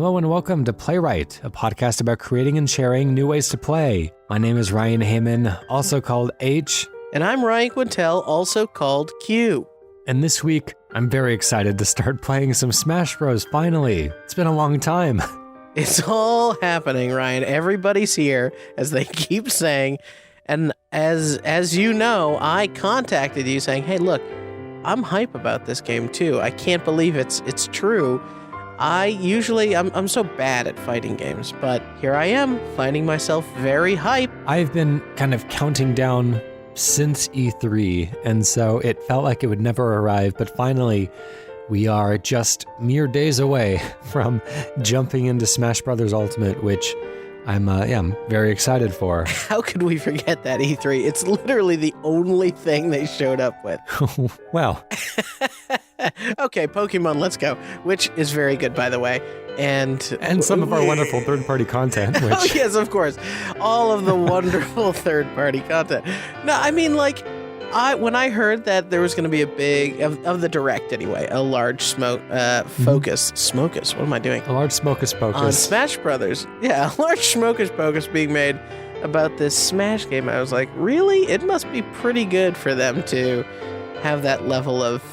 Hello and welcome to Playwright, a podcast about creating and sharing new ways to play. My name is Ryan Hamann, also called H. And I'm Ryan Quintal, also called Q. And this week, I'm very excited to start playing some Smash Bros. Finally. It's been a long time. It's all happening, Ryan. Everybody's here, as they keep saying. And as you know, I contacted you saying, hey, look, I'm hype about this game too. I can't believe it's true. I'm so bad at fighting games, but here I am, finding myself very hype. I've been kind of counting down since E3, and so it felt like it would never arrive, but finally we are just mere days away from jumping into Smash Bros. Ultimate, which I'm very excited for. How could we forget that E3? It's literally the only thing they showed up with. Well. Okay, Pokemon Let's Go, which is very good, by the way. And some of our wonderful third-party content. Which... Oh, yes, of course. All of the wonderful third-party content. No, I mean, like, when I heard that there was going to be a big, of the Direct anyway, a large focus. Smokus, what am I doing? A large Smokus focus. On Smash Brothers. Yeah, a large Smokus focus being made about this Smash game. I was like, really? It must be pretty good for them to have that level of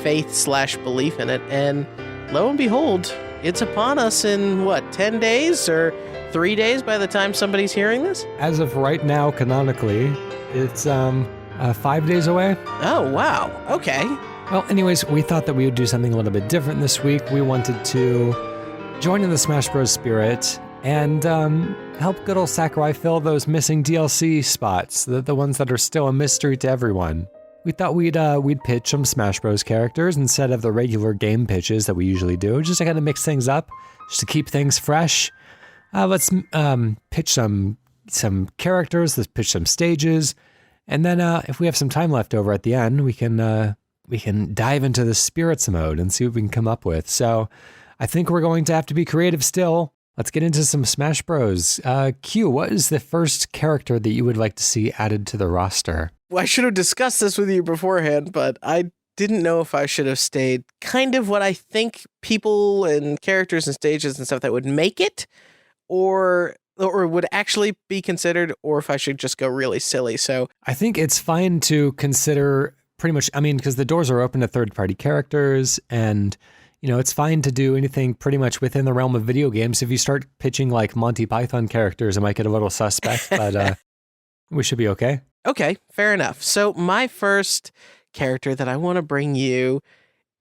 faith/belief in it. And lo and behold, it's upon us in, 10 days or 3 days by the time somebody's hearing this? As of right now, canonically, it's 5 days away. Oh, wow. Okay. Well, anyways, we thought that we would do something a little bit different this week. We wanted to join in the Smash Bros. Spirit and help good old Sakurai fill those missing DLC spots, the ones that are still a mystery to everyone. We thought we'd pitch some Smash Bros. Characters instead of the regular game pitches that we usually do, just to kind of mix things up, just to keep things fresh. Let's pitch some characters, let's pitch some stages, and then if we have some time left over at the end, we can dive into the spirits mode and see what we can come up with. So I think we're going to have to be creative still. Let's get into some Smash Bros. Q, what is the first character that you would like to see added to the roster? Well, I should have discussed this with you beforehand, but I didn't know if I should have stayed kind of what I think people and characters and stages and stuff that would make it, or would actually be considered, or if I should just go really silly. So I think it's fine to consider pretty much, because the doors are open to third-party characters, and it's fine to do anything pretty much within the realm of video games. If you start pitching like Monty Python characters, it might get a little suspect, but we should be okay. Okay, fair enough. So my first character that I want to bring you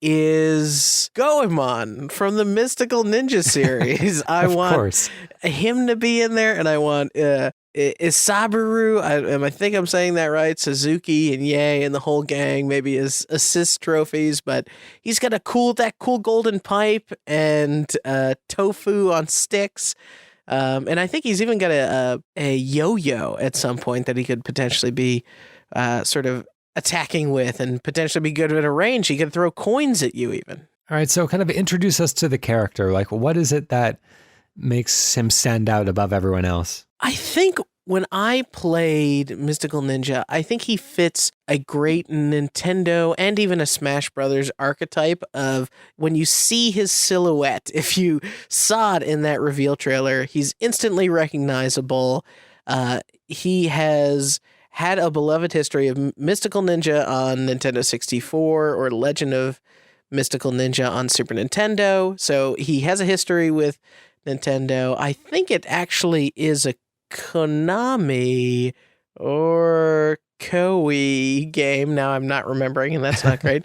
is Goemon from the Mystical Ninja series. I want him to be in there, and I want Isaburu, I think I'm saying that right, Suzuki and Yae and the whole gang, maybe his assist trophies, but he's got that cool golden pipe and tofu on sticks. And I think he's even got a yo-yo at some point that he could potentially be sort of attacking with and potentially be good at a range. He could throw coins at you even. All right, so kind of introduce us to the character. Like, what is it that makes him stand out above everyone else? I think when I played Mystical Ninja, I think he fits a great Nintendo and even a Smash Brothers archetype of when you see his silhouette. If you saw it in that reveal trailer, he's instantly recognizable. He has had a beloved history of Mystical Ninja on Nintendo 64 or Legend of Mystical Ninja on Super Nintendo. So he has a history with Nintendo. I think it actually is a Konami or Koei game. Now I'm not remembering, and that's not great.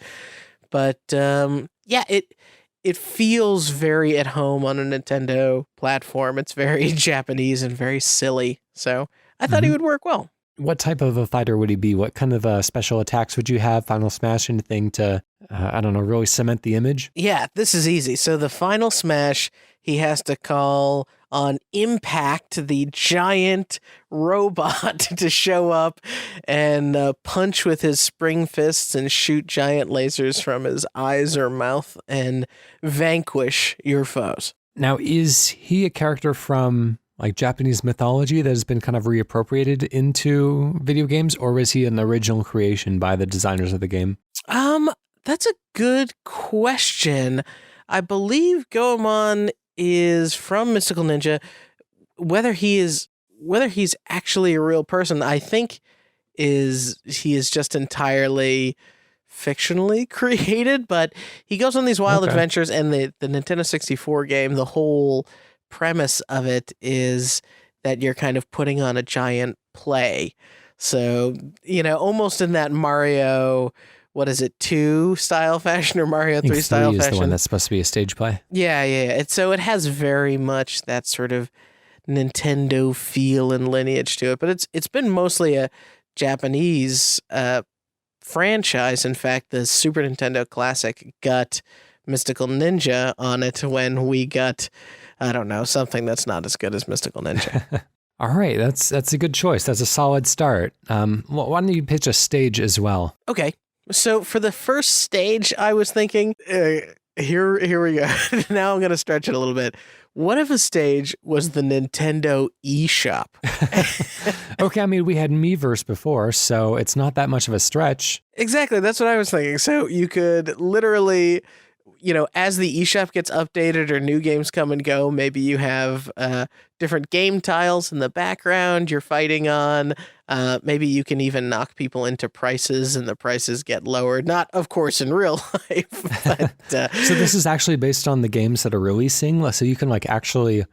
But it feels very at home on a Nintendo platform. It's very Japanese and very silly. So I thought he would work well. What type of a fighter would he be? What kind of special attacks would you have? Final Smash, anything to, really cement the image? Yeah, this is easy. So the Final Smash, he has to call on Impact, the giant robot, to show up and punch with his spring fists and shoot giant lasers from his eyes or mouth and vanquish your foes. Now, is he a character from like Japanese mythology that has been kind of reappropriated into video games, or was he an original creation by the designers of the game? That's a good question. I believe Goemon is from Mystical Ninja. Whether he's actually a real person, I think he is just entirely fictionally created, but he goes on these wild adventures, and the Nintendo 64 game, the whole premise of it is that you're kind of putting on a giant play. So, almost in that Mario, what is it, 2 style fashion, or Mario 3 style fashion? 3 is the one that's supposed to be a stage play. Yeah. So it has very much that sort of Nintendo feel and lineage to it, but it's been mostly a Japanese franchise. In fact, the Super Nintendo Classic got Mystical Ninja on it when we got, I don't know, something that's not as good as Mystical Ninja. All right, that's a good choice. That's a solid start. Why don't you pitch a stage as well? Okay, so for the first stage, I was thinking, here we go. Now I'm going to stretch it a little bit. What if a stage was the Nintendo eShop? Okay, I mean, we had Miiverse before, so it's not that much of a stretch. Exactly, that's what I was thinking. So you could literally, as the eShop gets updated or new games come and go, maybe you have different game tiles in the background you're fighting on. Maybe you can even knock people into prices and the prices get lowered. Not, of course, in real life. But, so this is actually based on the games that are releasing? So you can actually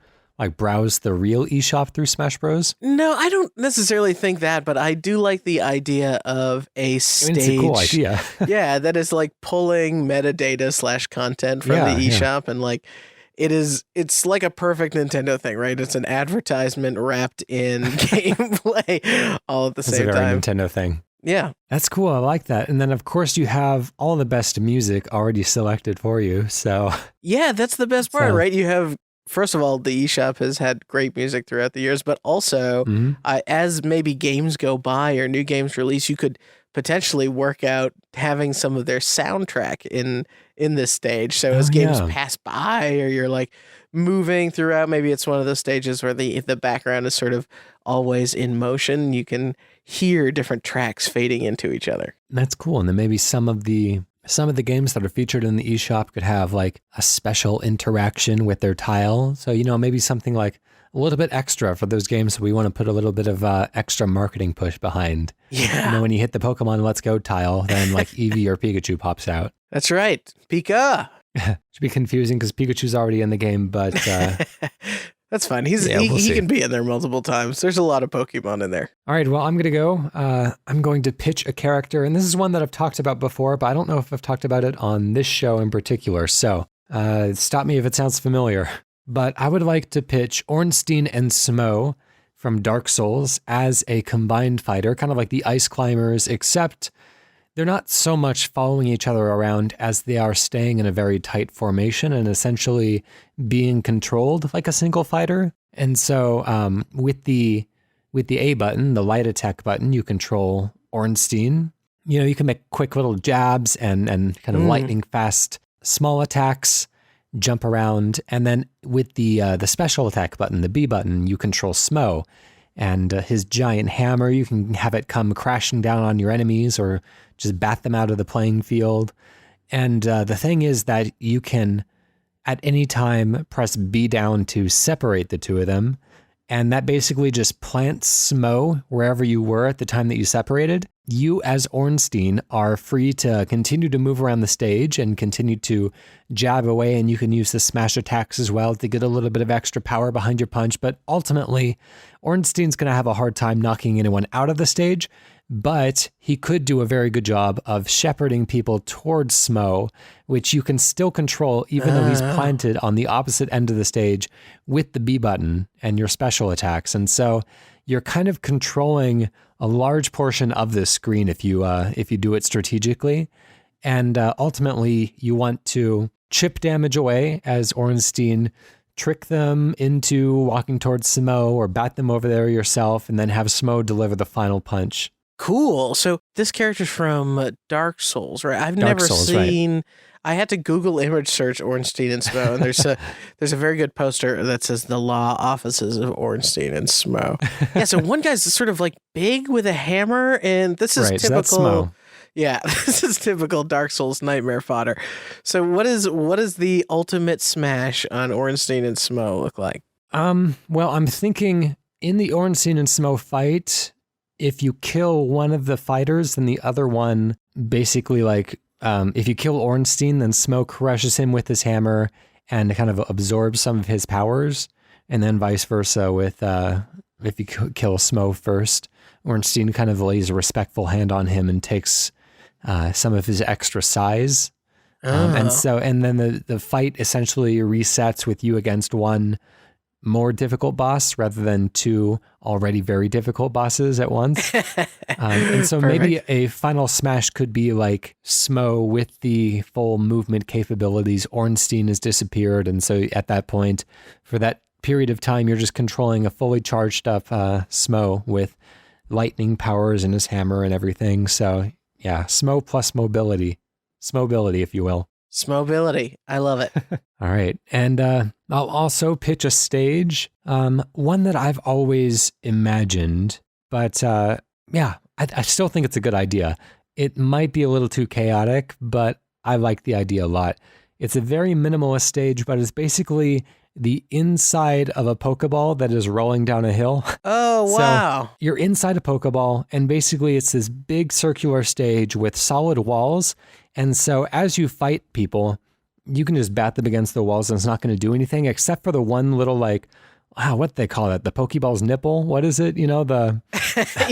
browse the real eShop through Smash Bros? No, I don't necessarily think that, but I do like the idea of a stage. It's a cool idea. Yeah, that is pulling metadata / content from the eShop, and it's like a perfect Nintendo thing, right? It's an advertisement wrapped in gameplay all at the same time. It's a very Nintendo thing. Yeah. That's cool. I like that. And then, of course, you have all the best music already selected for you. So yeah, that's the best part, right? You have, first of all, the eShop has had great music throughout the years, but also as maybe games go by or new games release, you could potentially work out having some of their soundtrack in this stage. So as games pass by, or you're moving throughout, maybe it's one of those stages where the background is sort of always in motion. You can hear different tracks fading into each other. That's cool. And then maybe some of the games that are featured in the eShop could have a special interaction with their tile. So, maybe something a little bit extra for those games we want to put a little bit of extra marketing push behind. Yeah. When you hit the Pokemon Let's Go tile, then Eevee or Pikachu pops out. That's right. Pika. Should be confusing because Pikachu's already in the game, but... That's fine. He can be in there multiple times. There's a lot of Pokemon in there. All right, well, I'm going to go. I'm going to pitch a character, and this is one that I've talked about before, but I don't know if I've talked about it on this show in particular, so stop me if it sounds familiar. But I would like to pitch Ornstein and Smo from Dark Souls as a combined fighter, kind of like the Ice Climbers, except they're not so much following each other around as they are staying in a very tight formation and essentially being controlled like a single fighter. And so with the A button, the light attack button, you control Ornstein. You can make quick little jabs and kind of lightning fast small attacks, jump around. And then with the special attack button, the B button, you control Smo. And his giant hammer, you can have it come crashing down on your enemies or just bat them out of the playing field. And the thing is that you can, at any time, press B down to separate the two of them. And that basically just plants Smo wherever you were at the time that you separated. You, as Ornstein, are free to continue to move around the stage and continue to jab away, and you can use the smash attacks as well to get a little bit of extra power behind your punch. But ultimately, Ornstein's going to have a hard time knocking anyone out of the stage, but he could do a very good job of shepherding people towards Smo, which you can still control even though he's planted on the opposite end of the stage with the B button and your special attacks. And so you're kind of controlling a large portion of this screen if you do it strategically. And ultimately, you want to chip damage away as Ornstein, trick them into walking towards Smo or bat them over there yourself, and then have Smo deliver the final punch. Cool. So this character's from Dark Souls, right? I've never seen... Right. I had to Google image search Ornstein and Smo, and there's a very good poster that says the law offices of Ornstein and Smo. Yeah, so one guy's sort of big with a hammer, and this is typical. So that's Smo. Yeah, this is typical Dark Souls nightmare fodder. So what is the ultimate smash on Ornstein and Smo look like? Well, I'm thinking in the Ornstein and Smo fight, if you kill one of the fighters, then the other one basically if you kill Ornstein, then Smo crushes him with his hammer and kind of absorbs some of his powers, and then vice versa with if you kill Smo first, Ornstein kind of lays a respectful hand on him and takes some of his extra size. And then the fight essentially resets with you against one more difficult boss rather than two already very difficult bosses at once. And so maybe a final smash could be like Smo with the full movement capabilities. Ornstein has disappeared. And so at that point, for that period of time, you're just controlling a fully charged up Smo with lightning powers and his hammer and everything. So yeah, Smo plus mobility. Smobility, if you will. Smobility. I love it. All right. And I'll also pitch a stage, one that I've always imagined, but I still think it's a good idea. It might be a little too chaotic, but I like the idea a lot. It's a very minimalist stage, but it's basically the inside of a Pokeball that is rolling down a hill. Oh, wow. So you're inside a Pokeball, and basically it's this big circular stage with solid walls. And so as you fight people, you can just bat them against the walls and it's not going to do anything except for the one little what they call that? The Pokeball's nipple? What is it? The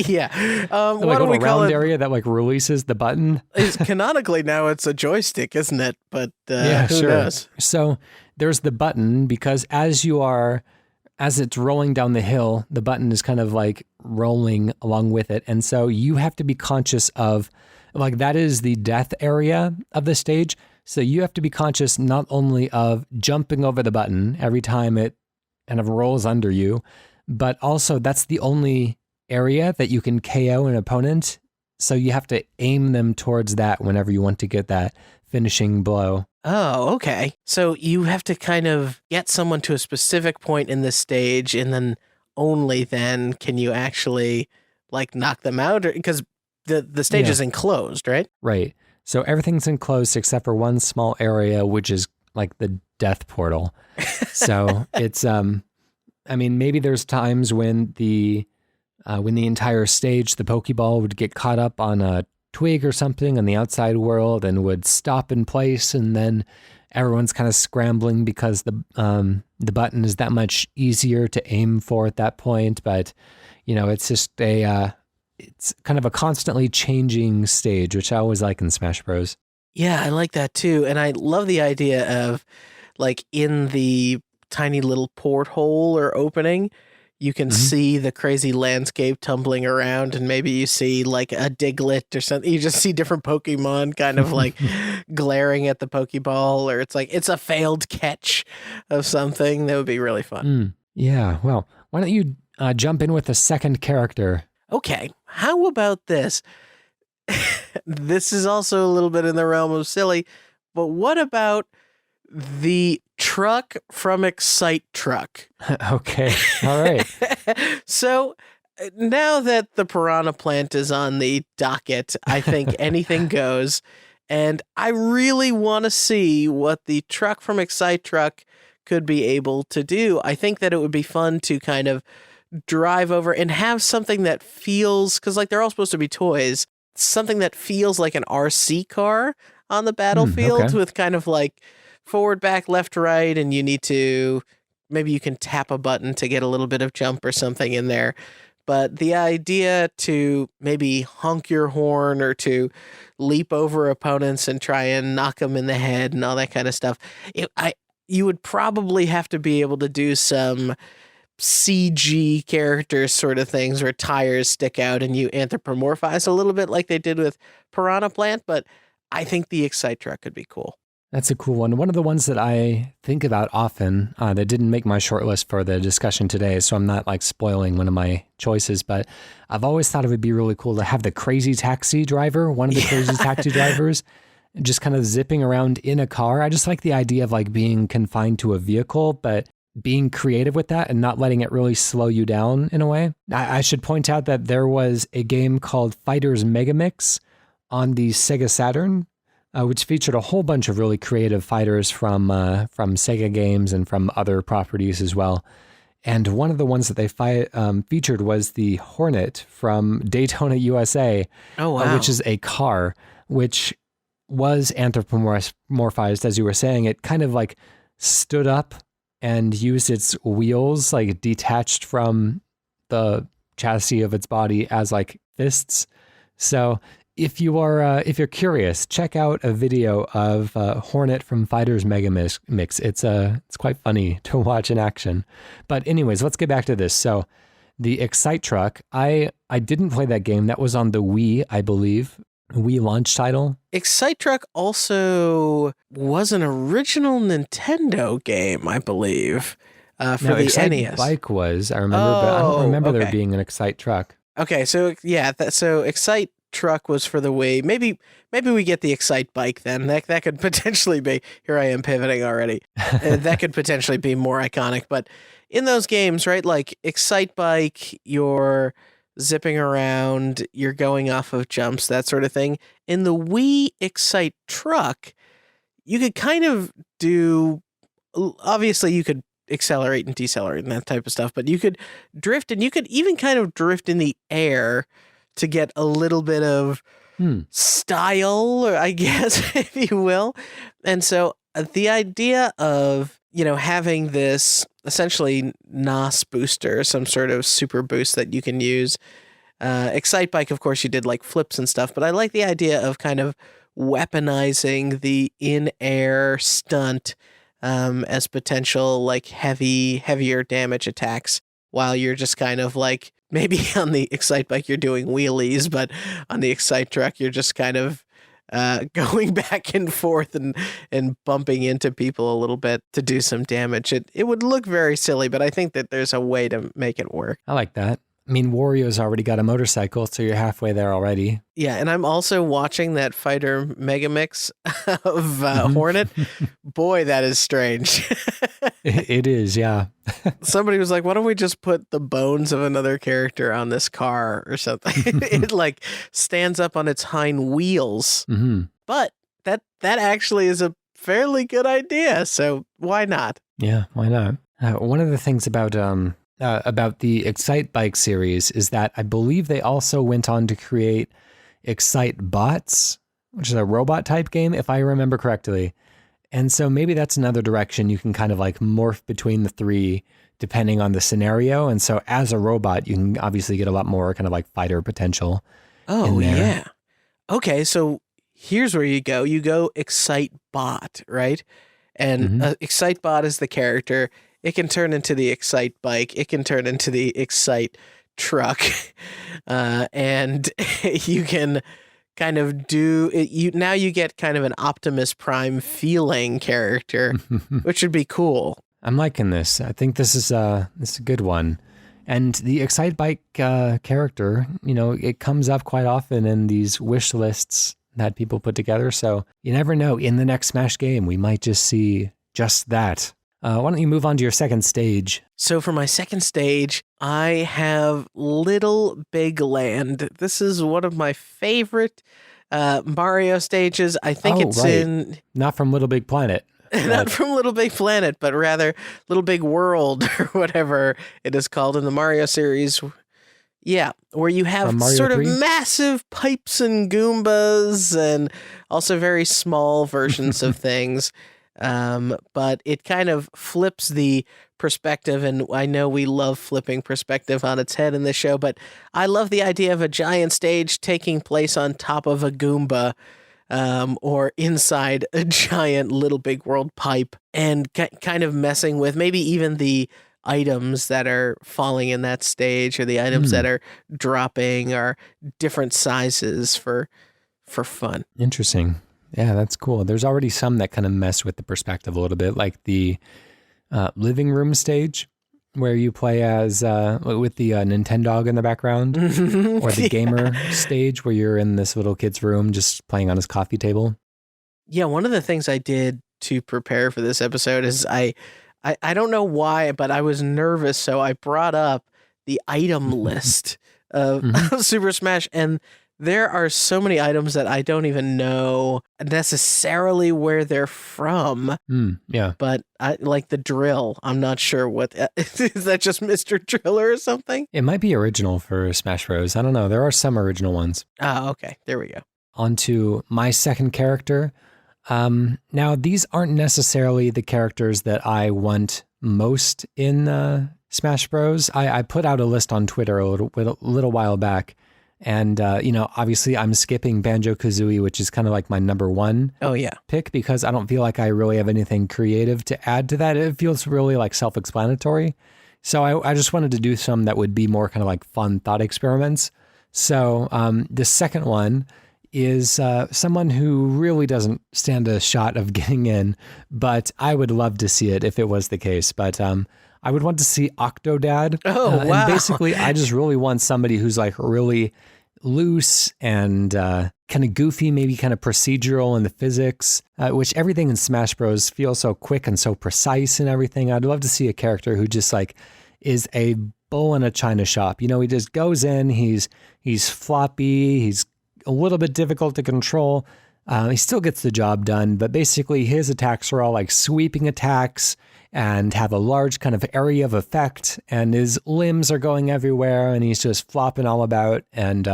yeah. the What do we little call round it? area that releases the button. Canonically now it's a joystick, isn't it? But Yeah, who sure. knows? So there's the button because as it's rolling down the hill, the button is kind of like rolling along with it. And so you have to be conscious of that is the death area of the stage. So you have to be conscious not only of jumping over the button every time it kind of rolls under you, but also that's the only area that you can KO an opponent. So you have to aim them towards that whenever you want to get that finishing blow. Oh, okay. So you have to kind of get someone to a specific point in this stage, and then only then can you actually knock them out, because the stage is enclosed, right? Right. So everything's enclosed except for one small area, which is like the death portal. So it's, maybe there's times when the entire stage, the Pokeball would get caught up on a twig or something on the outside world and would stop in place. And then everyone's kind of scrambling because the button is that much easier to aim for at that point. But, it's just it's kind of a constantly changing stage, which I always like in Smash Bros. Yeah, I like that too. And I love the idea of in the tiny little porthole or opening, you can see the crazy landscape tumbling around, and maybe you see a Diglett or something. You just see different Pokemon kind of glaring at the Pokeball, or it's a failed catch of something. That would be really fun. Yeah, well, why don't you jump in with a second character? Okay, how about this? This is also a little bit in the realm of silly, but what about the truck from Excite Truck? Okay, all right. So now that the Piranha Plant is on the docket, I think anything goes, and I really want to see what the truck from Excite Truck could be able to do. I think that it would be fun to kind of drive over and have something that feels, because they're all supposed to be toys, something that feels like an RC car on the battlefield with kind of forward, back, left, right, and maybe you can tap a button to get a little bit of jump or something in there. But the idea to maybe honk your horn or to leap over opponents and try and knock them in the head and all that kind of stuff, you would probably have to be able to do some CG characters sort of things where tires stick out and you anthropomorphize a little bit like they did with Piranha Plant, but I think the Excite Truck could be cool. That's a cool one. One of the ones that I think about often that didn't make my short list for the discussion today, so I'm not spoiling one of my choices, but I've always thought it would be really cool to have the crazy taxi driver, one of the crazy taxi drivers, just kind of zipping around in a car. I just like the idea of being confined to a vehicle, but being creative with that and not letting it really slow you down in a way. I should point out that there was a game called Fighters Megamix on the Sega Saturn, which featured a whole bunch of really creative fighters from Sega games and from other properties as well. And one of the ones that they featured was the Hornet from Daytona, USA, Oh, wow. which is a car, which was anthropomorphized, as you were saying. It kind of like stood up and used its wheels like detached from the chassis of its body as like fists. So if you're curious, check out a video of Hornet from Fighters Megamix. It's quite funny to watch in action. But anyways, let's get back to this. So the Excite Truck, I didn't play that game. That was on the Wii, I believe. Wii launch title. Excite Truck also was an original Nintendo game, I believe, for the Excite NES. Bike was, I remember, but I don't remember there being an Excite Truck. Okay, so yeah, so Excite Truck was for the Wii. Maybe we get the Excite Bike then. That could potentially be. Here I am pivoting already. That could potentially be more iconic. But in those games, right, like Excite Bike, you're zipping around, you're going off of jumps, that sort of thing. In the Wii Excite Truck, you could kind of do. Obviously, you could accelerate and decelerate and that type of stuff, but you could drift, and you could even kind of drift in the air to get a little bit of style, I guess, if you will. And so the idea of, having this essentially NOS booster, some sort of super boost that you can use. Excite Bike, of course, you did like flips and stuff, but I like the idea of kind of weaponizing the in-air stunt as potential like heavier damage attacks, while you're just kind of like, maybe on the Excite Bike you're doing wheelies, but on the Excite Truck you're just kind of going back and forth and bumping into people a little bit to do some damage. It would look very silly, but I think that there's a way to make it work. I like that. I mean, Wario's already got a motorcycle, so you're halfway there already. Yeah, and I'm also watching that Fighter Megamix of Hornet. Boy, that is strange. It is, yeah. Somebody was like, why don't we just put the bones of another character on this car or something? It like stands up on its hind wheels. Mm-hmm. But that actually is a fairly good idea, so why not? Yeah, why not? One of the things about the Excite Bike series is that I believe they also went on to create Excite Bots, which is a robot type game, if I remember correctly. And so maybe that's another direction you can kind of like morph between the three depending on the scenario. And so as a robot, you can obviously get a lot more kind of like fighter potential. Oh, yeah. Okay, so here's where you go. You go Excite Bot, right? And Excite Bot is the character. It can turn into the Excite Bike. It can turn into the Excite Truck. And you can kind of do it. Now you get kind of an Optimus Prime feeling character, which would be cool. I'm liking this. I think this is a good one. And the Excite Bike character, it comes up quite often in these wish lists that people put together. So you never know. In the next Smash game, we might just see just that. Why don't you move on to your second stage? So for my second stage, I have Little Big Land. This is one of my favorite Mario stages. I think it's in... Not from Little Big Planet. Not from Little Big Planet, but rather Little Big World, or whatever it is called in the Mario series. Yeah, where you have sort of massive pipes and Goombas and also very small versions of things. But it kind of flips the perspective, and I know we love flipping perspective on its head in this show, but I love the idea of a giant stage taking place on top of a Goomba, or inside a giant Little Big World pipe, and kind of messing with maybe even the items that are falling in that stage, or the items that are dropping, are different sizes for fun. Interesting. Yeah, that's cool. There's already some that kind of mess with the perspective a little bit, like the living room stage, where you play as with the Nintendog in the background, or the gamer stage where you're in this little kid's room just playing on his coffee table. Yeah, one of the things I did to prepare for this episode is I don't know why, but I was nervous, so I brought up the item list of Super Smash, and there are so many items that I don't even know necessarily where they're from. Yeah. But I like the drill. I'm not sure what is that just Mr. Driller or something? It might be original for Smash Bros. I don't know. There are some original ones. Oh, okay. There we go. On to my second character. Now, these aren't necessarily the characters that I want most in Smash Bros. I put out a list on Twitter a little while back. And, obviously I'm skipping Banjo-Kazooie, which is kind of like my number one pick because I don't feel like I really have anything creative to add to that. It feels really like self-explanatory. So I just wanted to do some that would be more kind of like fun thought experiments. So the second one is someone who really doesn't stand a shot of getting in, but I would love to see it if it was the case. But I would want to see Octodad. Oh, wow. And basically, I just really want somebody who's like really loose and kind of goofy, maybe kind of procedural in the physics, which everything in Smash Bros. Feels so quick and so precise and everything. I'd love to see a character who just like is a bull in a china shop. He just goes in, he's floppy, he's a little bit difficult to control. He still gets the job done, but basically his attacks are all like sweeping attacks and have a large kind of area of effect, and his limbs are going everywhere, and he's just flopping all about. And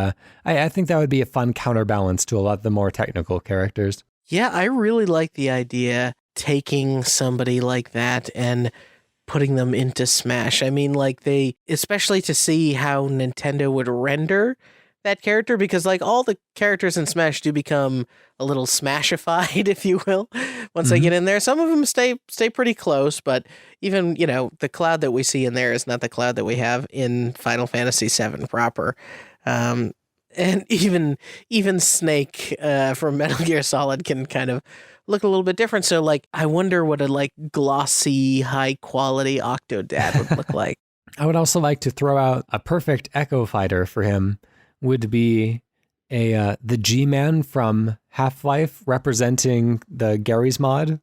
I think that would be a fun counterbalance to a lot of the more technical characters. Yeah, I really like the idea taking somebody like that and putting them into Smash. I mean, like especially to see how Nintendo would render that character, because like all the characters in Smash do become a little Smashified, if you will, once they get in there. Some of them stay pretty close, but even, the Cloud that we see in there is not the Cloud that we have in Final Fantasy VII proper. And even Snake from Metal Gear Solid can kind of look a little bit different. So like, I wonder what a like glossy, high quality Octodad would look like. I would also like to throw out a perfect Echo Fighter for him. Would be the G-Man from Half-Life representing the Garry's Mod,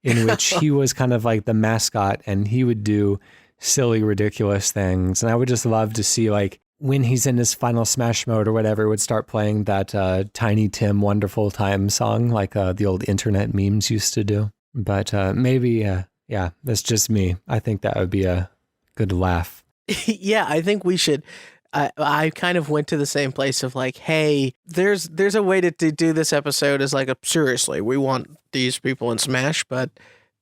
in which he was kind of like the mascot and he would do silly, ridiculous things. And I would just love to see like when he's in his final Smash mode or whatever, would start playing that Tiny Tim Wonderful Time song like the old internet memes used to do. But maybe, that's just me. I think that would be a good laugh. Yeah, I think we should... I kind of went to the same place of like, hey, there's a way to do this episode is like, seriously, we want these people in Smash, but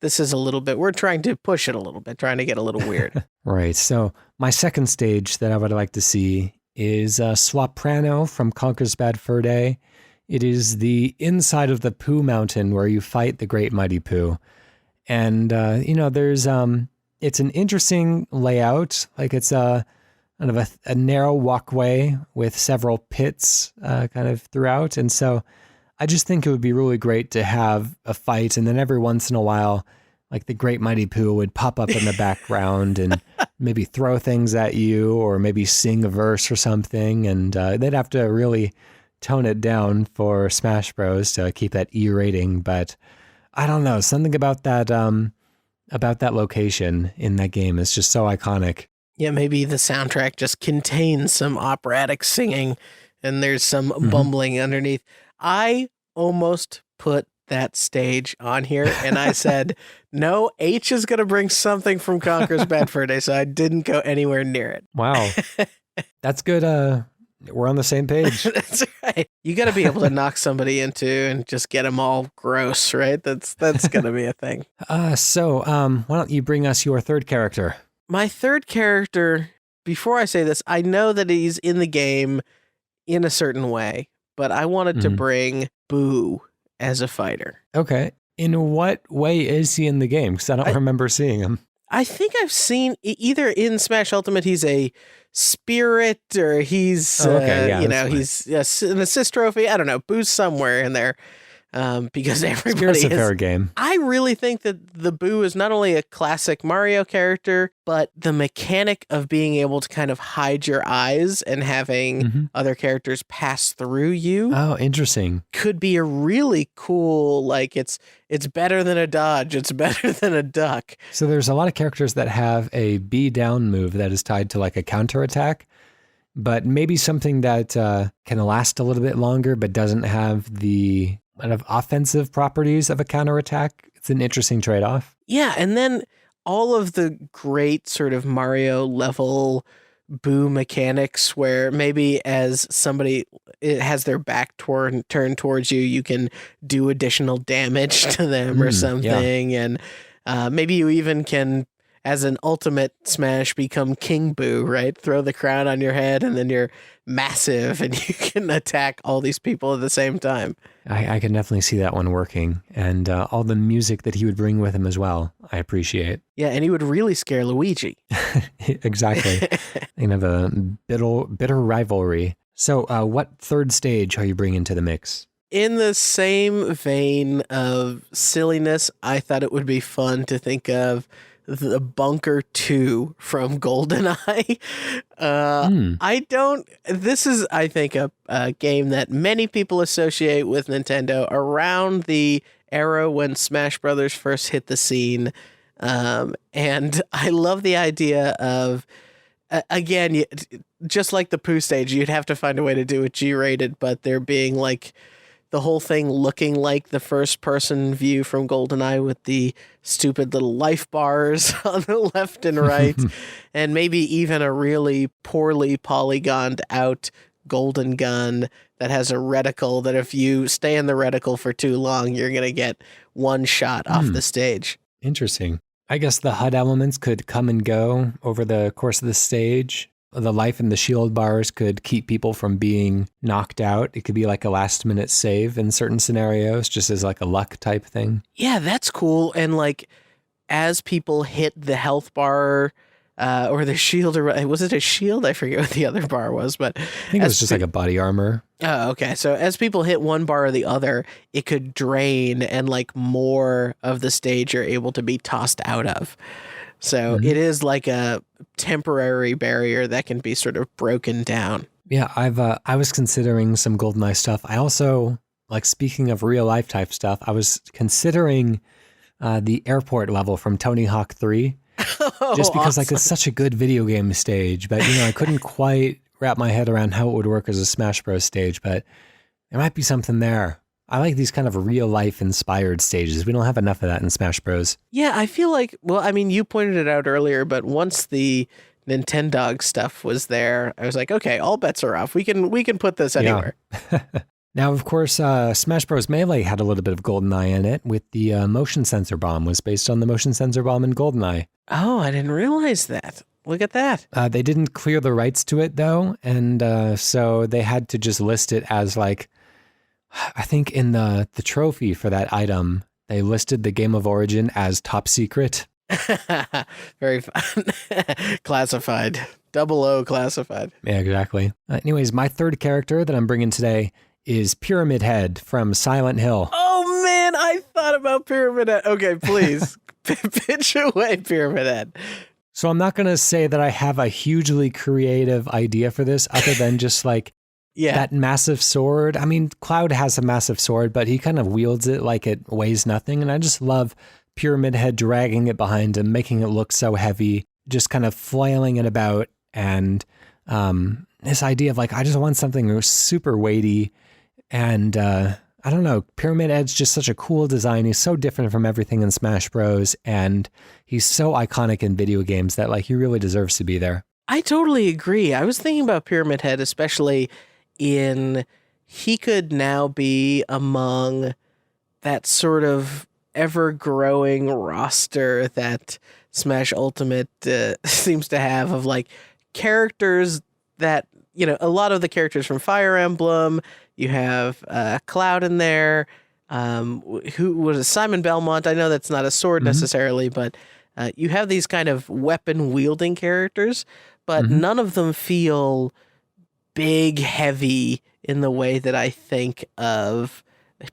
this is a little bit, we're trying to push it a little bit, trying to get a little weird. Right. So my second stage that I would like to see is Swaprano from Conker's Bad Fur Day. It is the inside of the Pooh Mountain where you fight the Great Mighty Pooh. And, there's, it's an interesting layout. Like it's kind of a narrow walkway with several pits kind of throughout. And so I just think it would be really great to have a fight. And then every once in a while, like the Great Mighty Pooh would pop up in the background and maybe throw things at you or maybe sing a verse or something. And they'd have to really tone it down for Smash Bros. To keep that E rating. But I don't know, something about that location in that game is just so iconic. Yeah, maybe the soundtrack just contains some operatic singing and there's some bumbling underneath. I almost put that stage on here and I said, no, H is going to bring something from Conker's Bad Fur Day, so I didn't go anywhere near it. Wow. That's good. We're on the same page. That's right. You got to be able to knock somebody into and just get them all gross, right? That's going to be a thing. So why don't you bring us your third character? My third character, before I say this, I know that he's in the game in a certain way, but I wanted to bring Boo as a fighter. Okay. In what way is he in the game? Because I don't remember seeing him. I think I've seen either in Smash Ultimate, he's a spirit or he's, he's an assist trophy. I don't know. Boo's somewhere in there. Because everybody is a fair game. I really think that the Boo is not only a classic Mario character, but the mechanic of being able to kind of hide your eyes and having other characters pass through you. Oh, interesting. Could be a really cool, like it's better than a dodge. It's better than a duck. So there's a lot of characters that have a B down move that is tied to like a counter attack. but maybe something that can last a little bit longer, but doesn't have the kind of offensive properties of a counterattack. It's an interesting trade-off. Yeah, and then all of the great sort of Mario level boo mechanics where maybe as somebody it has their back turned towards you, you can do additional damage to them or something. Yeah. And maybe you even can, as an ultimate smash, become King Boo, right? Throw the crown on your head and then you're massive and you can attack all these people at the same time. I can definitely see that one working. And all the music that he would bring with him as well, I appreciate. Yeah, and he would really scare Luigi. Exactly. They have a bitter rivalry. So what third stage are you bringing to the mix? In the same vein of silliness, I thought it would be fun to think of the Bunker 2 from GoldenEye. This is, I think, a game that many people associate with Nintendo around the era when Smash Brothers first hit the scene. And I love the idea of, again, just like the Pooh stage, you'd have to find a way to do it G-rated, but there being like the whole thing looking like the first-person view from GoldenEye with the stupid little life bars on the left and right, and maybe even a really poorly polygoned out golden gun that has a reticle that if you stay in the reticle for too long, you're going to get one shot off the stage. Interesting. I guess the HUD elements could come and go over the course of the stage. The life and the shield bars could keep people from being knocked out. It could be like a last minute save in certain scenarios, just as like a luck type thing. Yeah, that's cool. And like as people hit the health bar or the shield, or was it a shield? I forget what the other bar was, but I think it was just like a body armor. Oh, okay. So as people hit one bar or the other, it could drain and like more of the stage you're able to be tossed out of. So it is like a temporary barrier that can be sort of broken down. Yeah, I was considering some GoldenEye stuff. I also, like speaking of real life type stuff, I was considering the airport level from Tony Hawk 3. Just because like it's such a good video game stage, but I couldn't quite wrap my head around how it would work as a Smash Bros stage, but there might be something there. I like these kind of real life inspired stages. We don't have enough of that in Smash Bros. Yeah, I feel like, well, I mean, you pointed it out earlier, but once the Nintendo stuff was there, I was like, okay, all bets are off. We can put this anywhere. Yeah. Now, of course, Smash Bros. Melee had a little bit of GoldenEye in it with the motion sensor bomb was based on the motion sensor bomb in GoldenEye. Oh, I didn't realize that. Look at that. They didn't clear the rights to it, though, and so they had to just list it as like, I think in the trophy for that item, they listed the game of origin as top secret. Very fun. Classified. 00 classified. Yeah, exactly. Anyways, my third character that I'm bringing today is Pyramid Head from Silent Hill. Oh, man, I thought about Pyramid Head. Okay, please. Pitch away, Pyramid Head. So I'm not going to say that I have a hugely creative idea for this other than just like, that massive sword. I mean, Cloud has a massive sword, but he kind of wields it like it weighs nothing. And I just love Pyramid Head dragging it behind him, making it look so heavy, just kind of flailing it about. And this idea of like, I just want something super weighty. And I don't know, Pyramid Head's just such a cool design. He's so different from everything in Smash Bros. And he's so iconic in video games that like he really deserves to be there. I totally agree. I was thinking about Pyramid Head, especially he could now be among that sort of ever-growing roster that Smash Ultimate seems to have of like characters that, a lot of the characters from Fire Emblem, you have Cloud in there, who was it? Simon Belmont. I know that's not a sword necessarily, but you have these kind of weapon-wielding characters, but none of them feel big, heavy in the way that I think of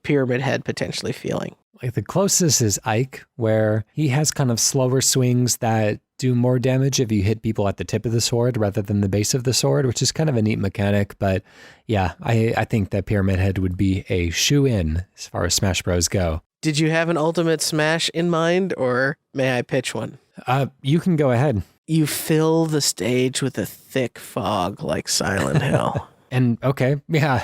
Pyramid Head potentially feeling. Like the closest is Ike, where he has kind of slower swings that do more damage if you hit people at the tip of the sword rather than the base of the sword, which is kind of a neat mechanic. But yeah, I think that Pyramid Head would be a shoe-in as far as Smash Bros. Go. Did you have an ultimate Smash in mind, or may I pitch one? You can go ahead. you fill the stage with a thick fog like Silent Hill. And okay, yeah.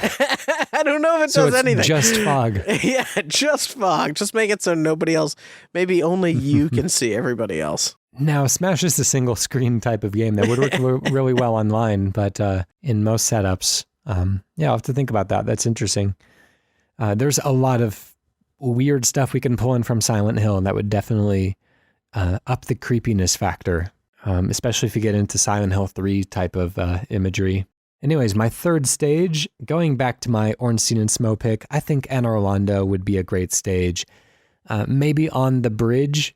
I don't know if it So does it's anything. just fog. Yeah, just fog. Just make it so nobody else, maybe only you can see everybody else. Now, Smash is a single screen type of game that would work really well online, but in most setups, I'll have to think about that. That's interesting. There's a lot of weird stuff we can pull in from Silent Hill, and that would definitely up the creepiness factor, especially if you get into Silent Hill 3 type of imagery. Anyways, my third stage, going back to my Ornstein and Smo pick, I think Anne Orlando would be a great stage. Maybe on the bridge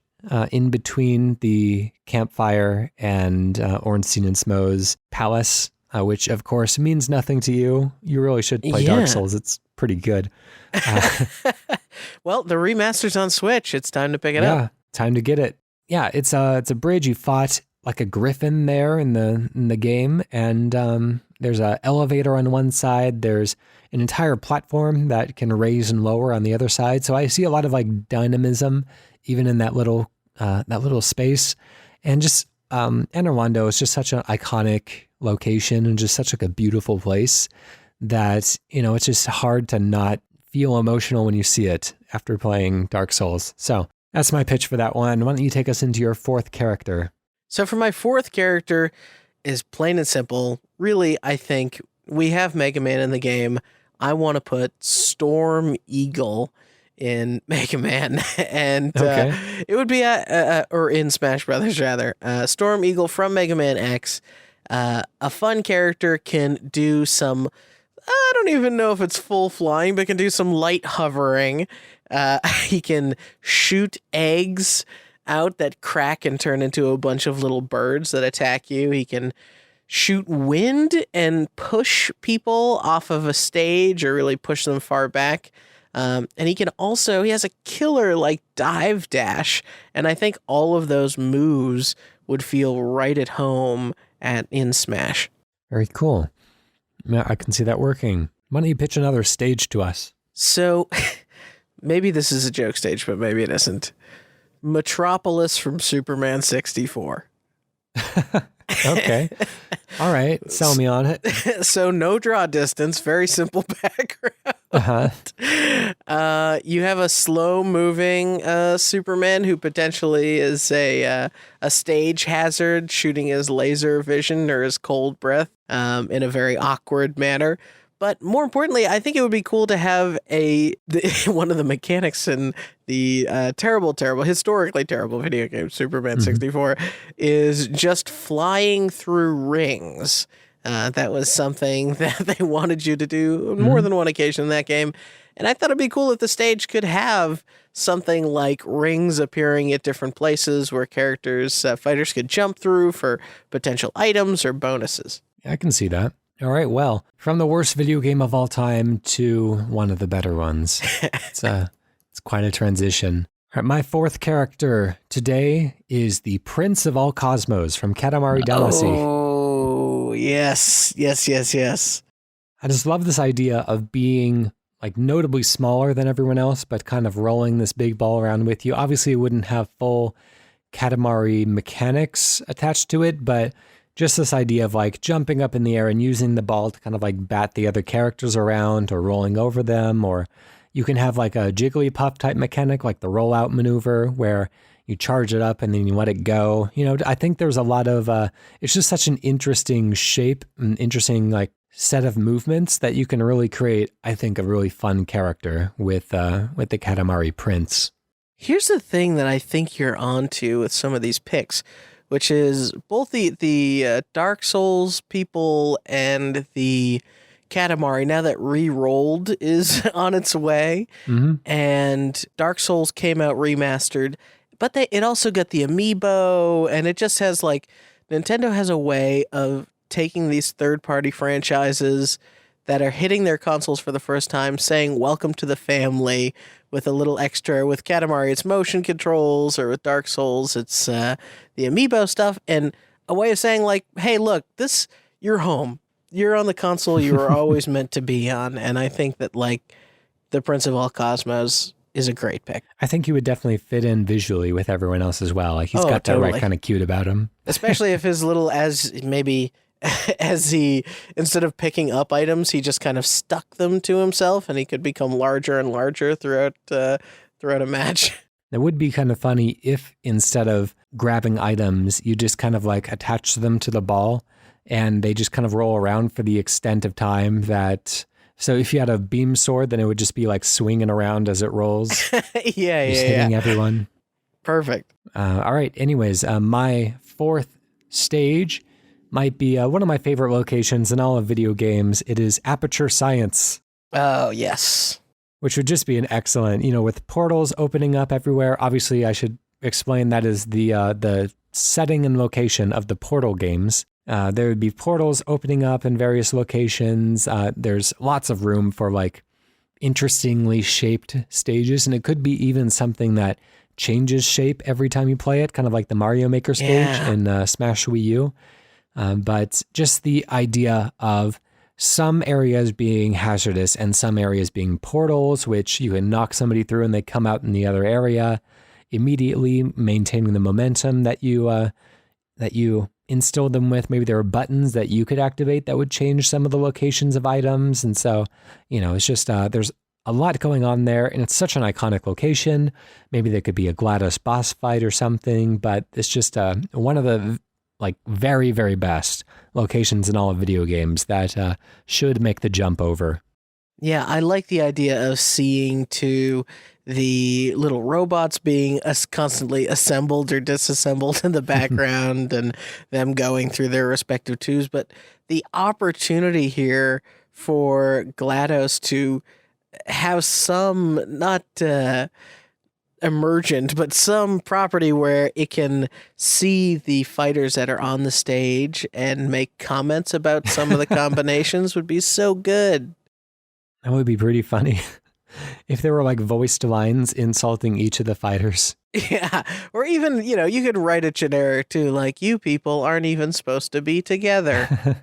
in between the campfire and Ornstein and Smo's palace, which of course means nothing to you. You really should play Dark Souls. It's pretty good. Well, the remaster's on Switch. It's time to pick it up. Yeah, time to get it. Yeah, it's a bridge. You fought like a griffin there in the game, and there's an elevator on one side. There's an entire platform that can raise and lower on the other side. So I see a lot of like dynamism even in that little space. And just Anne Orlando is just such an iconic location and just such like a beautiful place that, it's just hard to not feel emotional when you see it after playing Dark Souls. So that's my pitch for that one. Why don't you take us into your fourth character? So for my fourth character is plain and simple. Really, I think we have Mega Man in the game. I want to put Storm Eagle in Mega Man, and it would be or in Smash Brothers rather. Storm Eagle from Mega Man X, a fun character, can do some. I don't even know if it's full flying, but can do some light hovering. He can shoot eggs out that crack and turn into a bunch of little birds that attack you. He can shoot wind and push people off of a stage or really push them far back. And he has a killer like dive dash. And I think all of those moves would feel right at home in Smash. Very cool. Yeah, I can see that working. Why don't you pitch another stage to us? So maybe this is a joke stage, but maybe it isn't. Metropolis from Superman 64. Okay. All right. Sell me on it. So no draw distance, very simple background. You have a slow moving Superman who potentially is a stage hazard, shooting his laser vision or his cold breath in a very awkward manner. But more importantly, I think it would be cool to have one of the mechanics in the historically terrible video game Superman 64 is just flying through rings. That was something that they wanted you to do more than one occasion in that game. And I thought it'd be cool if the stage could have something like rings appearing at different places where fighters could jump through for potential items or bonuses. I can see that. All right, well, from the worst video game of all time to one of the better ones. It's quite a transition. All right, my fourth character today is the Prince of All Cosmos from Katamari Damacy. Oh, yes. I just love this idea of being like notably smaller than everyone else, but kind of rolling this big ball around with you. Obviously, it wouldn't have full Katamari mechanics attached to it, but just this idea of like jumping up in the air and using the ball to kind of like bat the other characters around or rolling over them. Or you can have like a Jigglypuff type mechanic, like the rollout maneuver where you charge it up and then you let it go. I think there's a lot of, it's just such an interesting shape, an interesting like set of movements that you can really create, I think, a really fun character with the Katamari Prince. Here's the thing that I think you're onto with some of these picks, which is both the Dark Souls people and the Katamari, now that Re-Rolled is on its way, and Dark Souls came out remastered, but it also got the amiibo, and it just has like, Nintendo has a way of taking these third-party franchises that are hitting their consoles for the first time, saying, welcome to the family, with a little extra. With Katamari, it's motion controls, or with Dark Souls, it's the amiibo stuff, and a way of saying like, hey, look, you're home. You're on the console you were always meant to be on. And I think that like the Prince of All Cosmos is a great pick. I think he would definitely fit in visually with everyone else as well. Like he's got that totally. right kind of cute about him. Especially if his little, as he, instead of picking up items, he just kind of stuck them to himself, and he could become larger and larger throughout a match. It would be kind of funny if instead of grabbing items, you just kind of like attach them to the ball and they just kind of roll around for the extent of time that... So if you had a beam sword, then it would just be like swinging around as it rolls. Yeah. Hitting everyone. Perfect. All right. Anyways, my fourth stage might be one of my favorite locations in all of video games. It is Aperture Science. Oh, yes. Which would just be an excellent, with portals opening up everywhere. Obviously, I should explain that is the setting and location of the Portal games. There would be portals opening up in various locations. There's lots of room for like interestingly shaped stages, and it could be even something that changes shape every time you play it, kind of like the Mario Maker stage in Smash Wii U. But just the idea of some areas being hazardous and some areas being portals, which you can knock somebody through and they come out in the other area immediately, maintaining the momentum that you instilled them with. Maybe there were buttons that you could activate that would change some of the locations of items. And so, it's just, there's a lot going on there, and it's such an iconic location. Maybe there could be a GLaDOS boss fight or something, but it's just one of the like very, very best locations in all of video games that should make the jump over. Yeah, I like the idea of seeing to the little robots being constantly assembled or disassembled in the background and them going through their respective tubes. But the opportunity here for GLaDOS to have some, not emergent, but some property where it can see the fighters that are on the stage and make comments about some of the combinations would be so good. That would be pretty funny if there were like voiced lines insulting each of the fighters. Yeah. Or even, you could write a generic too, like, you people aren't even supposed to be together.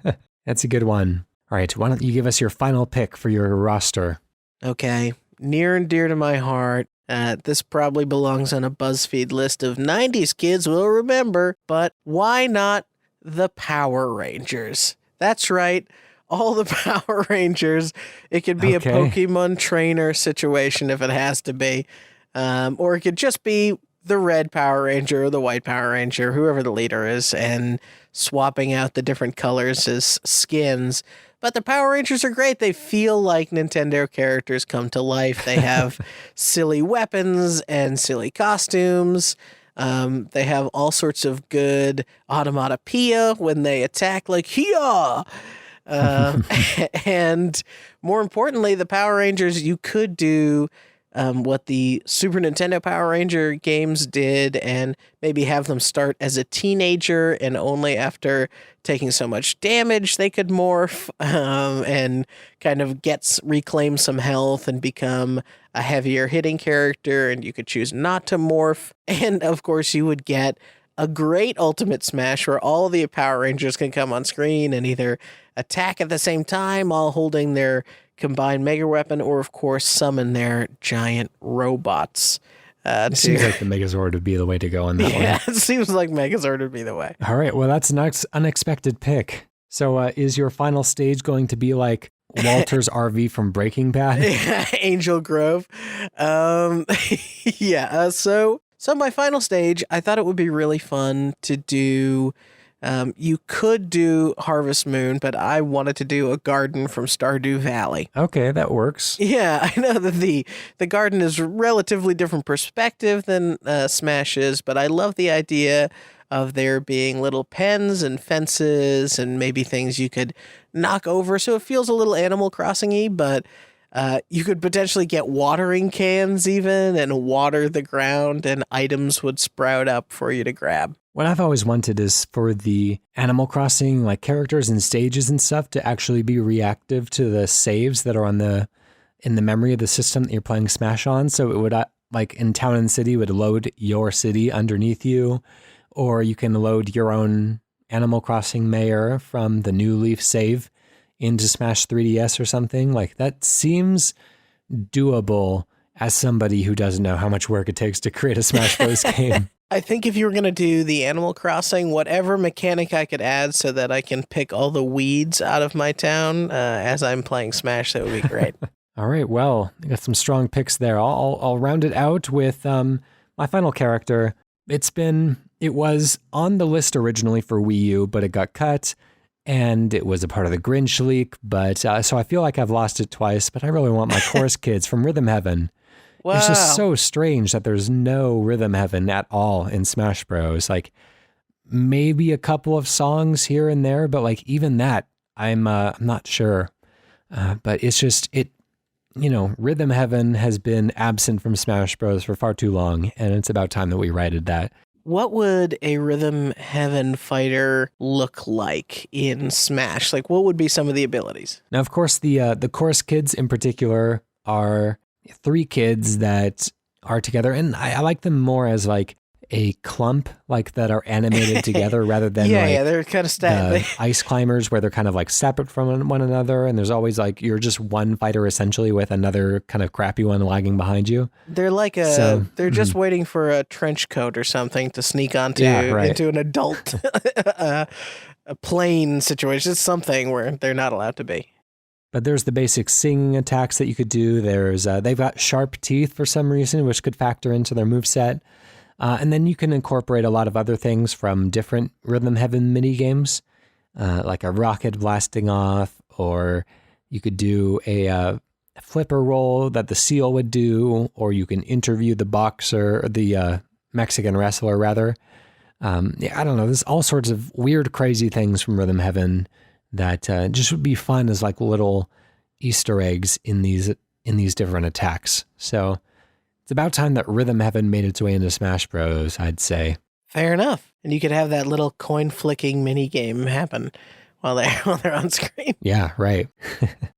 That's a good one. All right. Why don't you give us your final pick for your roster? Okay. Near and dear to my heart. This probably belongs on a BuzzFeed list of 90s kids will remember, but why not the Power Rangers? That's right. All the Power Rangers. It could be a Pokemon trainer situation if it has to be. Or it could just be the red Power Ranger or the white Power Ranger, whoever the leader is, and swapping out the different colors as skins. But the Power Rangers are great. They feel like Nintendo characters come to life. They have silly weapons and silly costumes. They have all sorts of good automatopoeia when they attack, like, Hee-yaw! And more importantly, the Power Rangers, you could do what the Super Nintendo Power Ranger games did and maybe have them start as a teenager, and only after taking so much damage they could morph and kind of reclaim some health and become a heavier hitting character, and you could choose not to morph. And of course you would get a great Ultimate Smash where all the Power Rangers can come on screen and either attack at the same time, all holding their combined mega weapon, or of course summon their giant robots. It seems like the Megazord would be the way to go on that one. Yeah, it seems like Megazord would be the way. All right, well, that's an unexpected pick. So is your final stage going to be like Walter's RV from Breaking Bad? Yeah, Angel Grove. Yeah, so my final stage, I thought it would be really fun to do. You could do Harvest Moon, but I wanted to do a garden from Stardew Valley. Okay, that works. Yeah, I know that the garden is a relatively different perspective than Smash is, but I love the idea of there being little pens and fences and maybe things you could knock over, so it feels a little Animal Crossing-y, but you could potentially get watering cans even and water the ground, and items would sprout up for you to grab. What I've always wanted is for the Animal Crossing like characters and stages and stuff to actually be reactive to the saves that are in the memory of the system that you're playing Smash on. So it would like in Town and City would load your city underneath you, or you can load your own Animal Crossing mayor from the New Leaf save into Smash 3DS or something. Like that seems doable as somebody who doesn't know how much work it takes to create a Smash Bros. Game. I think if you were going to do the Animal Crossing, whatever mechanic I could add so that I can pick all the weeds out of my town as I'm playing Smash, that would be great. All right, well, I got some strong picks there. I'll round it out with my final character. It was on the list originally for Wii U, but it got cut, and it was a part of the Grinch leak. But so I feel like I've lost it twice. But I really want my Chorus Kids from Rhythm Heaven. Wow. It's just so strange that there's no Rhythm Heaven at all in Smash Bros. Like maybe a couple of songs here and there, but like even that, I'm not sure. But it's just Rhythm Heaven has been absent from Smash Bros. For far too long, and it's about time that we righted that. What would a Rhythm Heaven fighter look like in Smash? Like, what would be some of the abilities? Now, of course, the Chorus Kids in particular are 3 kids that are together, and I like them more as like a clump, like that are animated together rather than they're kind of the ice climbers where they're kind of like separate from one another, and there's always like you're just one fighter essentially with another kind of crappy one lagging behind you. They're like they're just waiting for a trench coat or something to sneak onto into an adult a plane situation. It's something where they're not allowed to be. But there's the basic singing attacks that you could do. There's they've got sharp teeth for some reason, which could factor into their moveset. And then you can incorporate a lot of other things from different Rhythm Heaven mini games, like a rocket blasting off, or you could do a flipper roll that the seal would do, or you can interview the boxer, or the Mexican wrestler rather. I don't know. There's all sorts of weird, crazy things from Rhythm Heaven that just would be fun as like little Easter eggs in these different attacks. So it's about time that Rhythm Heaven made its way into Smash Bros, I'd say. Fair enough. And you could have that little coin flicking mini game happen while they're on screen. Yeah, right.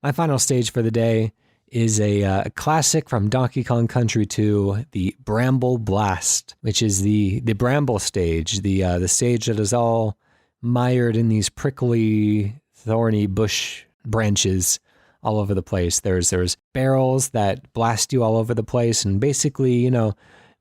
My final stage for the day is a classic from Donkey Kong Country 2, the Bramble Blast, which is the Bramble stage, the stage that is all mired in these prickly, thorny bush branches all over the place. There's barrels that blast you all over the place, and basically,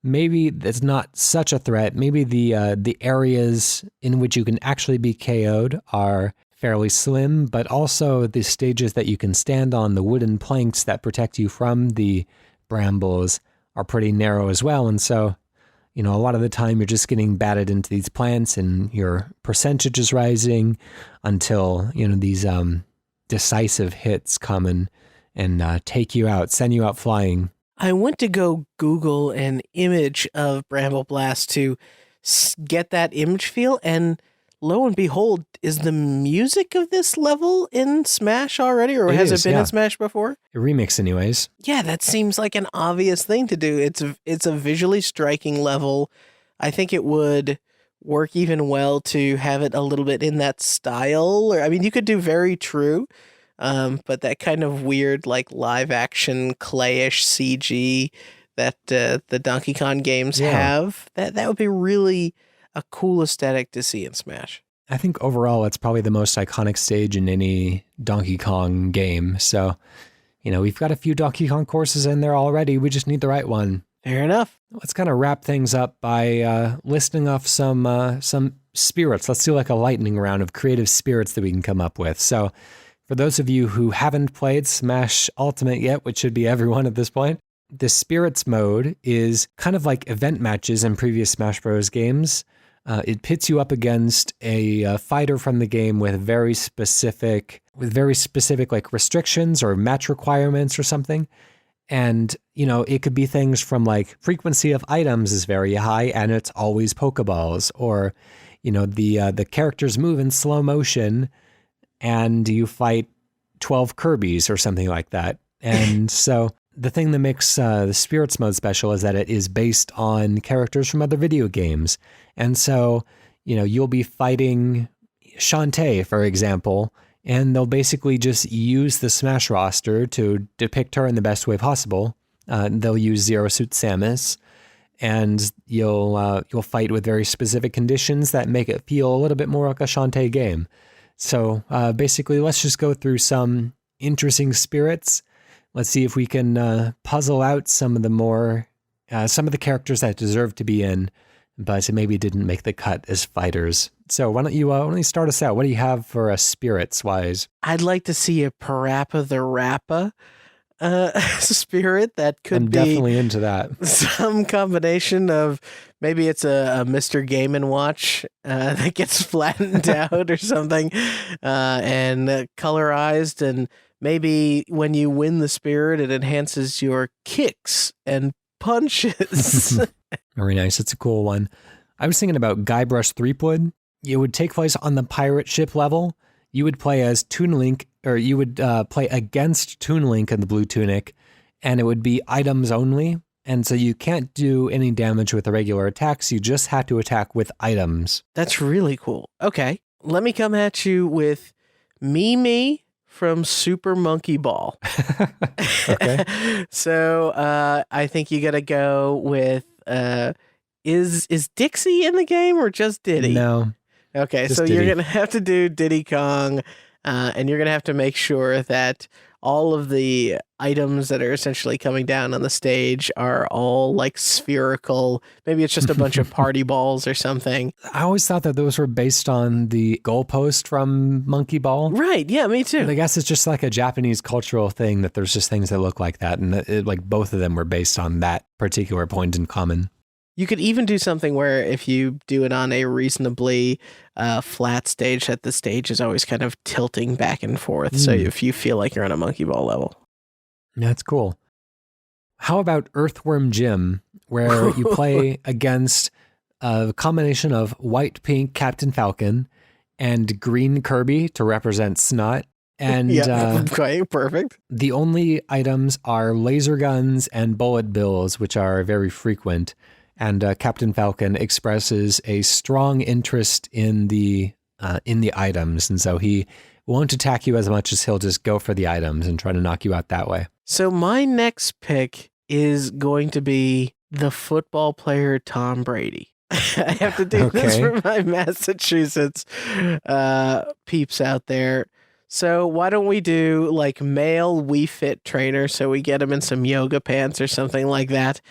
maybe that's not such a threat. Maybe the areas in which you can actually be KO'd are fairly slim, but also the stages that you can stand on, the wooden planks that protect you from the brambles, are pretty narrow as well. And so, a lot of the time you're just getting batted into these plants, and your percentage is rising until, these decisive hits come and take you out, send you out flying. I went to go Google an image of Bramble Blast to get that image feel, and lo and behold, is the music of this level in Smash already, or has it been in Smash before? A remix anyways. Yeah, that seems like an obvious thing to do. It's a visually striking level. I think it would work even well to have it a little bit in that style. Or, I mean, you could do very true, but that kind of weird, like live action clayish CG that the Donkey Kong games have, that would be really a cool aesthetic to see in Smash. I think overall it's probably the most iconic stage in any Donkey Kong game. So, we've got a few Donkey Kong courses in there already. We just need the right one. Fair enough. Let's kind of wrap things up by listing off some spirits. Let's do like a lightning round of creative spirits that we can come up with. So for those of you who haven't played Smash Ultimate yet, which should be everyone at this point, the spirits mode is kind of like event matches in previous Smash Bros. Games. It pits you up against a fighter from the game with very specific like restrictions or match requirements or something. And, it could be things from like frequency of items is very high and it's always Pokeballs, or, the characters move in slow motion and you fight 12 Kirbys or something like that. And so the thing that makes the Spirits mode special is that it is based on characters from other video games. And so, you'll be fighting Shantae, for example, and they'll basically just use the Smash roster to depict her in the best way possible. They'll use Zero Suit Samus, and you'll fight with very specific conditions that make it feel a little bit more like a Shantae game. So basically, let's just go through some interesting spirits. Let's see if we can puzzle out some of the characters that deserve to be in, but maybe didn't make the cut as fighters. So why don't you start us out? What do you have for spirits-wise? I'd like to see a Parappa the Rappa spirit that could I'm definitely into that. Some combination of maybe it's a Mr. Game & Watch that gets flattened out or something and colorized, and maybe when you win the spirit, it enhances your kicks and punches. Very nice. It's a cool one. I was thinking about Guybrush Threepwood. It would take place on the pirate ship level. You would play as Toon Link, or you would play against Toon Link in the blue tunic, and it would be items only. And so you can't do any damage with the regular attacks. You just have to attack with items. That's really cool. Okay. Let me come at you with Mimi from Super Monkey Ball. Okay. So I think you got to go with, is Dixie in the game or just Diddy? No. Okay, just so Diddy. You're going to have to do Diddy Kong, and you're going to have to make sure that all of the items that are essentially coming down on the stage are all like spherical. Maybe it's just a bunch of party balls or something. I always thought that those were based on the goalpost from Monkey Ball. Right, yeah, me too. I guess it's just like a Japanese cultural thing that there's just things that look like that, and like both of them were based on that particular point in common. You could even do something where if you do it on a reasonably flat stage, that the stage is always kind of tilting back and forth. So if you feel like you're on a monkey ball level. That's cool. How about Earthworm Gym, where you play against a combination of white, pink Captain Falcon and green Kirby to represent Snot. And okay, perfect. The only items are laser guns and bullet bills, which are very frequent. And Captain Falcon expresses a strong interest in the items, and so he won't attack you as much as he'll just go for the items and try to knock you out that way. So my next pick is going to be the football player Tom Brady. I have to do this for my Massachusetts peeps out there. So why don't we do like male Wii Fit trainer, so we get him in some yoga pants or something like that.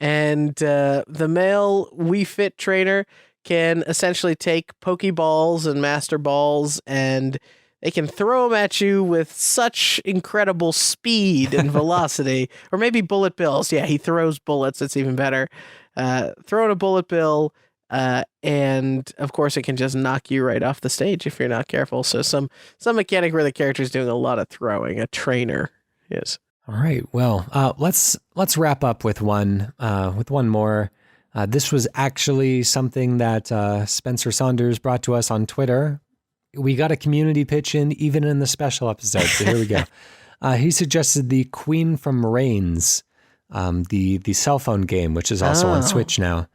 And the male Wii Fit trainer can essentially take Pokeballs and Master Balls, and they can throw them at you with such incredible speed and velocity. Or maybe bullet bills. Yeah, he throws bullets. That's even better. Throw in a bullet bill, and of course it can just knock you right off the stage if you're not careful. So some mechanic where the character's doing a lot of throwing. A trainer is. All right. Well, let's wrap up with one more. This was actually something that Spencer Saunders brought to us on Twitter. We got a community pitch in even in the special episode. So here we go. He suggested the Queen from Reigns, the cell phone game, which is also on Switch now,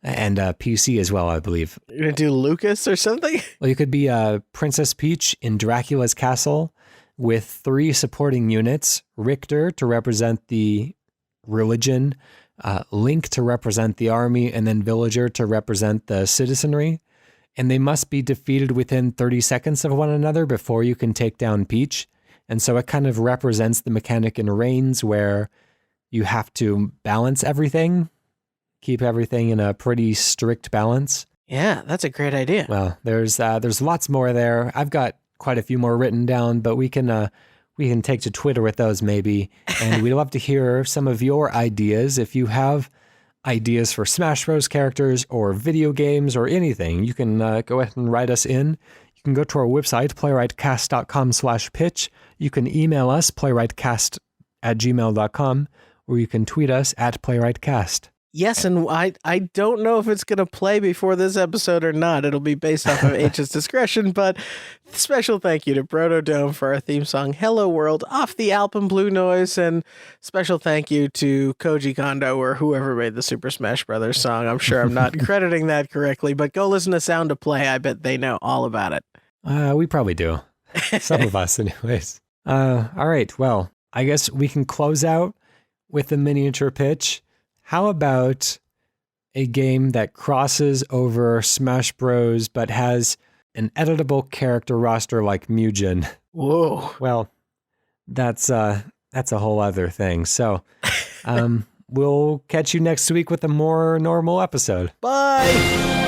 and PC as well, I believe. You're gonna do Lucas or something? Well, you could be Princess Peach in Dracula's castle, with 3 supporting units: Richter to represent the religion, Link to represent the army, and then Villager to represent the citizenry. And they must be defeated within 30 seconds of one another before you can take down Peach. And so it kind of represents the mechanic in Reigns where you have to balance everything, keep everything in a pretty strict balance. Yeah, that's a great idea. Well, there's lots more there. I've got quite a few more written down, but we can take to Twitter with those maybe. And we'd love to hear some of your ideas. If you have ideas for Smash Bros. Characters or video games or anything, you can go ahead and write us in. You can go to our website, playwrightcast.com/pitch. You can email us, playwrightcast@gmail.com, or you can tweet us @playwrightcast. Yes, and I don't know if it's going to play before this episode or not. It'll be based off of H's discretion, but special thank you to Brotodome for our theme song, Hello World, off the album Blue Noise, and special thank you to Koji Kondo or whoever made the Super Smash Brothers song. I'm sure I'm not crediting that correctly, but go listen to Sound to Play. I bet they know all about it. We probably do. Some of us anyways. All right, well, I guess we can close out with a miniature pitch. How about a game that crosses over Smash Bros. But has an editable character roster like Mugen? Whoa. Well, that's that's a whole other thing. So we'll catch you next week with a more normal episode. Bye.